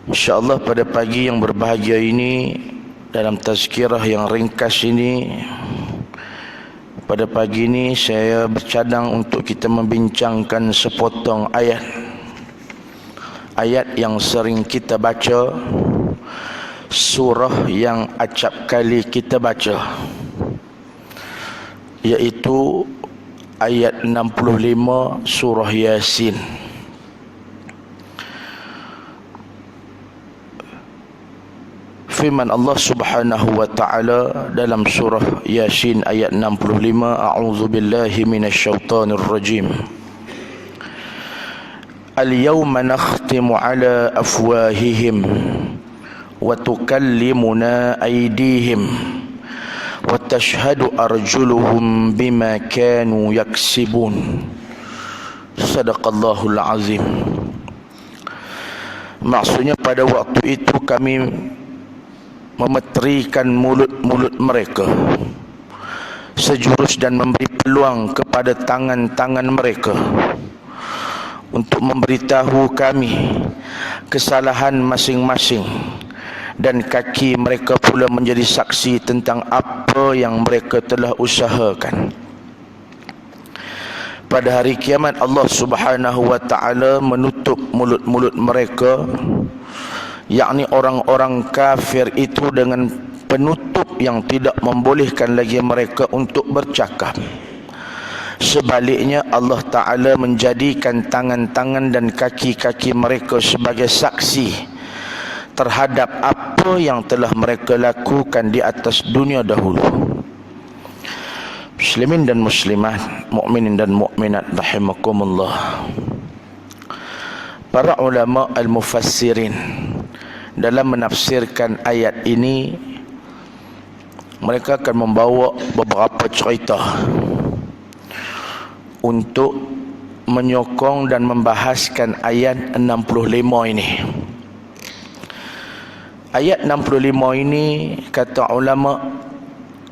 InsyaAllah pada pagi yang berbahagia ini, dalam tazkirah yang ringkas ini, pada pagi ini saya bercadang untuk kita membincangkan sepotong ayat yang sering kita baca, surah yang acap kali kita baca, iaitu ayat 65 surah Yasin. Firman Allah Subhanahu wa taala dalam surah Yasin ayat 65, a'udzu billahi minasyaitonir rajim. Al-yawma nakhtimu ala afwahihim wa tukallimuna aydihim wa tashhadu arjuluhum bima kanu yaksibun. Sadaqallahul azim. Maksudnya pada waktu itu kami memeterikan mulut-mulut mereka sejurus dan memberi peluang kepada tangan-tangan mereka untuk memberitahu kami kesalahan masing-masing, dan kaki mereka pula menjadi saksi tentang apa yang mereka telah usahakan. Pada hari kiamat Allah Subhanahu wa taala menutup mulut-mulut mereka, yakni orang-orang kafir itu, dengan penutup yang tidak membolehkan lagi mereka untuk bercakap. Sebaliknya Allah Ta'ala menjadikan tangan-tangan dan kaki-kaki mereka sebagai saksi terhadap apa yang telah mereka lakukan di atas dunia dahulu. Muslimin dan muslimat, mukminin dan mukminat rahimakumullah. Para ulama al-mufassirin dalam menafsirkan ayat ini, mereka akan membawa beberapa cerita untuk menyokong dan membahaskan ayat 65 ini. Ayat 65 ini, kata ulama,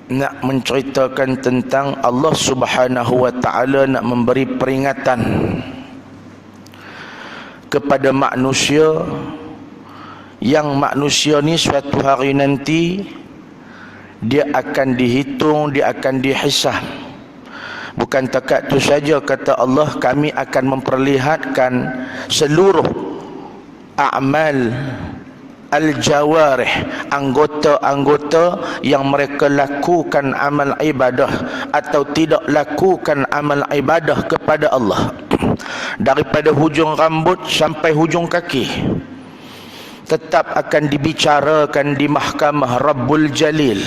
nak menceritakan tentang Allah Subhanahu wa taala nak memberi peringatan kepada manusia, yang manusia ni suatu hari nanti dia akan dihitung, dia akan dihisab. Bukan takat itu saja, kata Allah, kami akan memperlihatkan seluruh a'mal al-jawarih, anggota-anggota yang mereka lakukan amal ibadah atau tidak lakukan amal ibadah kepada Allah, daripada hujung rambut sampai hujung kaki, tetap akan dibicarakan di mahkamah Rabbul Jalil.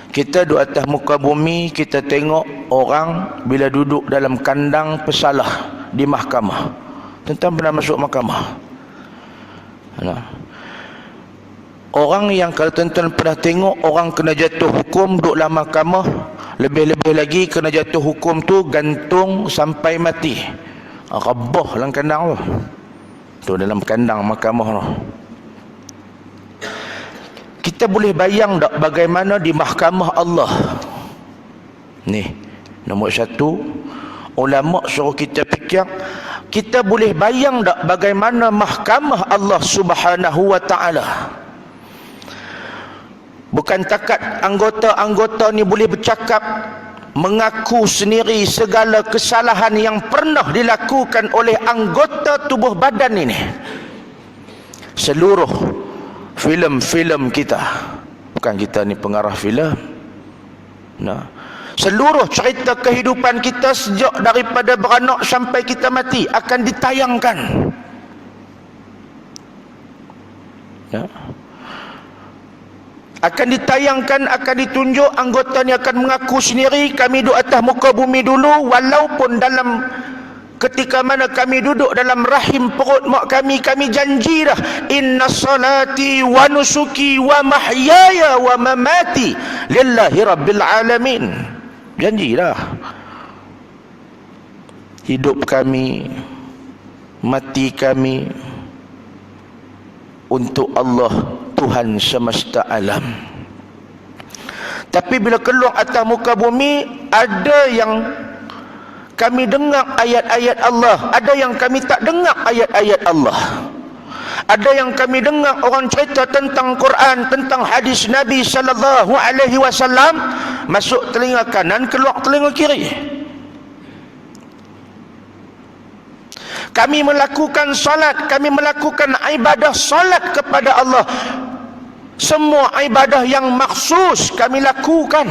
Kita di atas muka bumi, kita tengok orang bila duduk dalam kandang pesalah di mahkamah. Tuan-tuan pernah masuk mahkamah? Orang yang, kalau tuan-tuan pernah tengok, orang kena jatuh hukum duduk dalam mahkamah, lebih-lebih lagi kena jatuh hukum tu gantung sampai mati. Rabah dalam kandang tu. Tu dalam kandang mahkamah tu. Kita boleh bayang tak bagaimana di mahkamah Allah ni? Nombor satu, ulama suruh kita fikir, kita boleh bayang tak bagaimana mahkamah Allah Subhanahu wa taala? Bukan takat anggota-anggota ni boleh bercakap, mengaku sendiri segala kesalahan yang pernah dilakukan oleh anggota tubuh badan ini. Seluruh filem-filem kita, bukan kita ni pengarah filem, seluruh cerita kehidupan kita sejak daripada beranak sampai kita mati akan ditayangkan. Akan ditayangkan, akan ditunjuk, anggotanya akan mengaku sendiri, kami duduk atas muka bumi dulu, walaupun dalam ketika mana kami duduk dalam rahim perut mak kami janji dah, inna salati wa nusuki wa mahyaya wa mamati lillahi rabbil alamin. Janji dah, hidup kami, mati kami untuk Allah, Tuhan semesta alam. Tapi bila keluar atas muka bumi, ada yang kami dengar ayat-ayat Allah, ada yang kami tak dengar ayat-ayat Allah. Ada yang kami dengar orang cerita tentang Quran, tentang hadis Nabi sallallahu alaihi wasallam, masuk telinga kanan, keluar telinga kiri. Kami melakukan salat, kami melakukan ibadah salat kepada Allah. Semua ibadah yang maksus kami lakukan,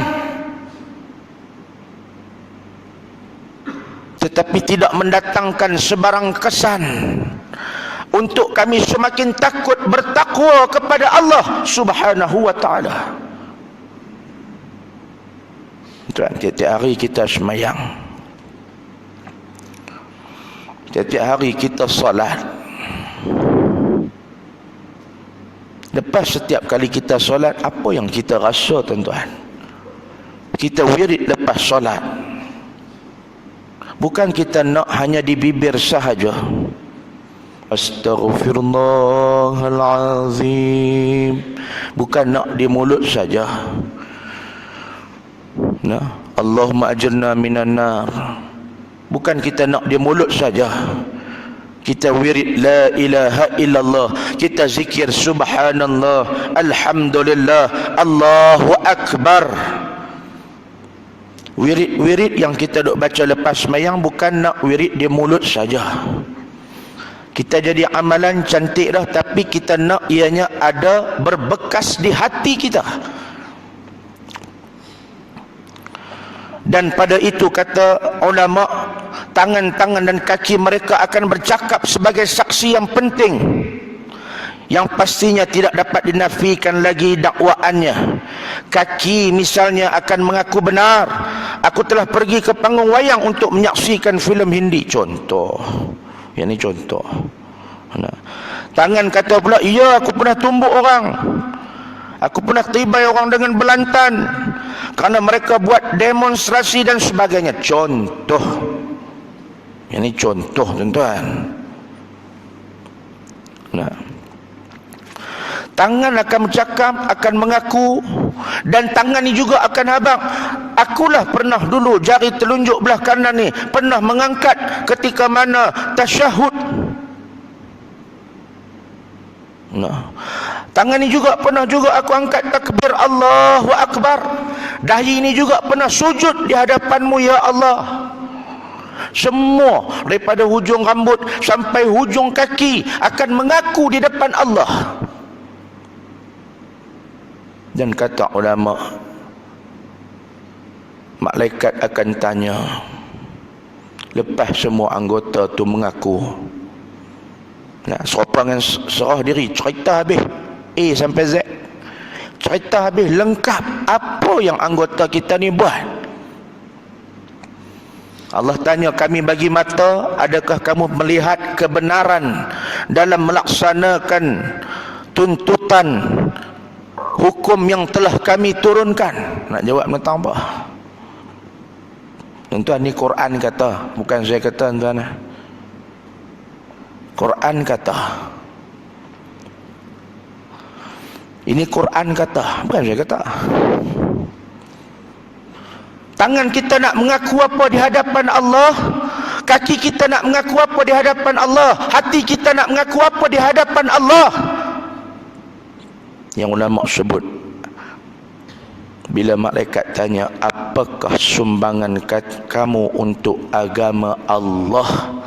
tetapi tidak mendatangkan sebarang kesan untuk kami semakin takut bertakwa kepada Allah Subhanahu wa ta'ala. Tiap-tiap hari kita semayang, tiap-tiap hari kita salat. Lepas setiap kali kita salat, apa yang kita rasa tuan-tuan? Kita wirid lepas salat. Bukan kita nak hanya di bibir sahaja. Astaghfirullahalazim. Bukan nak di mulut saja. Nah, Allahumma ajirna minan nar. Bukan kita nak di mulut saja. Kita wirid la ilaha illallah, kita zikir subhanallah, alhamdulillah, Allahu akbar. Wirid-wirid yang kita duk baca lepas sembahyang bukan nak wirid di mulut saja. Kita jadi amalan cantik dah, tapi kita nak ianya ada berbekas di hati kita. Dan pada itu kata ulama, tangan-tangan dan kaki mereka akan bercakap sebagai saksi yang penting, yang pastinya tidak dapat dinafikan lagi dakwaannya. Kaki misalnya akan mengaku benar, aku telah pergi ke panggung wayang untuk menyaksikan filem Hindi, contoh. Yang ni contoh. Nah, tangan kata pula, iya aku pernah tumbuk orang, aku pernah tibai orang dengan belantan kerana mereka buat demonstrasi dan sebagainya, contoh. Yang ni contoh tuan-tuan. Nah, tangan akan bercakap, akan mengaku, dan tangan ni juga akan habaq. Akulah pernah dulu jari telunjuk belah kanan ni pernah mengangkat ketika mana tasyahud. Nah, tangan ni juga pernah juga aku angkat takbir Allahu Akbar. Dahi ni juga pernah sujud di hadapanmu ya Allah. Semua daripada hujung rambut sampai hujung kaki akan mengaku di depan Allah. Dan kata ulama, malaikat akan tanya lepas semua anggota tu mengaku. Nah, seorang yang serah diri cerita habis A sampai Z, cerita habis lengkap apa yang anggota kita ni buat. Allah tanya, kami bagi mata, adakah kamu melihat kebenaran dalam melaksanakan tuntutan hukum yang telah kami turunkan? Nak jawab tentang apa? Tuan-tuan, ni Quran kata, bukan saya kata tuan-tuan. Quran kata. Ini Quran kata, bukan saya kata. Tangan kita nak mengaku apa di hadapan Allah, kaki kita nak mengaku apa di hadapan Allah, hati kita nak mengaku apa di hadapan Allah. Yang ulama sebut, bila malaikat tanya, apakah sumbangan kamu untuk agama Allah?